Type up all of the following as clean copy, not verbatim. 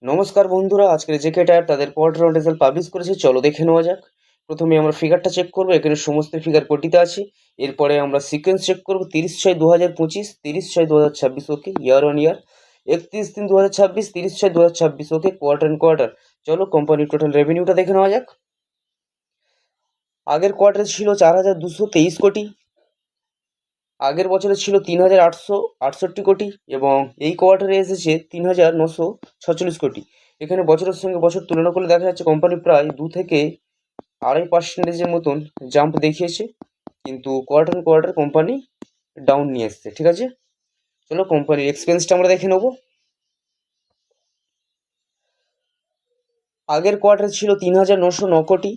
নমস্কার বন্ধুরা, আজকের জেকে টায়ার তাদের কোয়ার্টার রেজাল্ট পাবলিশ করেছে। চলো দেখে নেওয়া যাক। প্রথমে আমরা ফিগারটা চেক করবো, এখানে সমস্ত ফিগার পটিতে আছে। এরপরে আমরা সিকোয়েন্স চেক করবো 30/6/2025, 30/6/2026, okay year on year, 31/3/2026, 30/6/2026, okay quarter and quarter. চলো কোম্পানির টোটাল রেভিনিউটা দেখে নেওয়া যাক। আগের কোয়ার্টারে ছিল 4,223 কোটি, আগের বছরে ছিল 3,868 কোটি এবং এই কোয়ার্টারে এসেছে 3,946 কোটি। এখানে বছরের সঙ্গে বছর তুলনা করলে দেখা যাচ্ছে কোম্পানি প্রায় 2 থেকে 2.5% মতন জাম্প দেখিয়েছে, কিন্তু কোয়ার্টার কোয়ার্টার কোম্পানি ডাউন নিয়ে এসছে। ঠিক আছে, চলো কোম্পানির এক্সপেন্সটা আমরা দেখে নেবো। আগের কোয়ার্টারে ছিল 3,909 কোটি,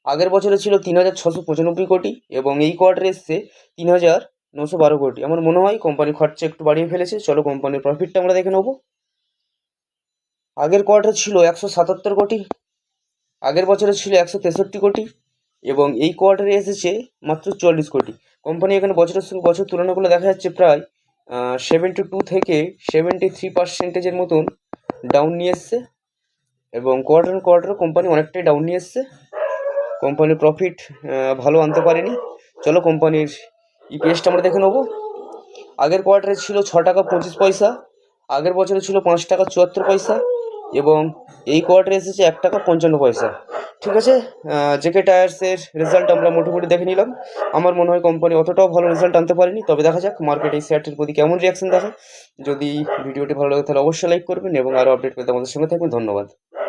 আগের বছরে ছিল 3,695 কোটি এবং এই কোয়ার্টারে এসছে 3,912 কোটি। আমার মনে হয় কোম্পানি খরচা একটু বাড়িয়ে ফেলেছে। চলো কোম্পানির প্রফিটটা আমরা দেখে নেবো। আগের কোয়ার্টার ছিল 177 কোটি, আগের বছরে ছিল 163 কোটি এবং এই কোয়ার্টারে এসেছে মাত্র 44 কোটি। কোম্পানি এখানে বছরের সঙ্গে বছর তুলনা করলে দেখা যাচ্ছে প্রায় 72 থেকে 73% মতন ডাউন নিয়ে এসছে এবং কোয়ার্টার কোম্পানি অনেকটাই ডাউন নিয়ে এসছে। কোম্পানির প্রফিট ভালো আনতে পারেনি। চলো কোম্পানির ইপিএসটা আমরা দেখে নেবো। আগের কোয়ার্টারে ছিল 6 টাকা 25 পয়সা, আগের বছরে ছিল 5 টাকা 74 পয়সা এবং এই কোয়ার্টারে এসেছে 1 টাকা 55 পয়সা। ঠিক আছে, জেকে টায়ার্সের রেজাল্ট আমরা মোটামুটি দেখে নিলাম। আমার মনে হয় কোম্পানি অতটাও ভালো রেজাল্ট আনতে পারেনি, তবে দেখা যাক মার্কেট এই শেয়ারটির প্রতি কেমন রিয়াকশন দেখায়। যদি ভিডিওটি ভালো লাগে তাহলে অবশ্যই লাইক করবেন এবং আরও আপডেট পেতে আমাদের সঙ্গে থাকবেন। ধন্যবাদ।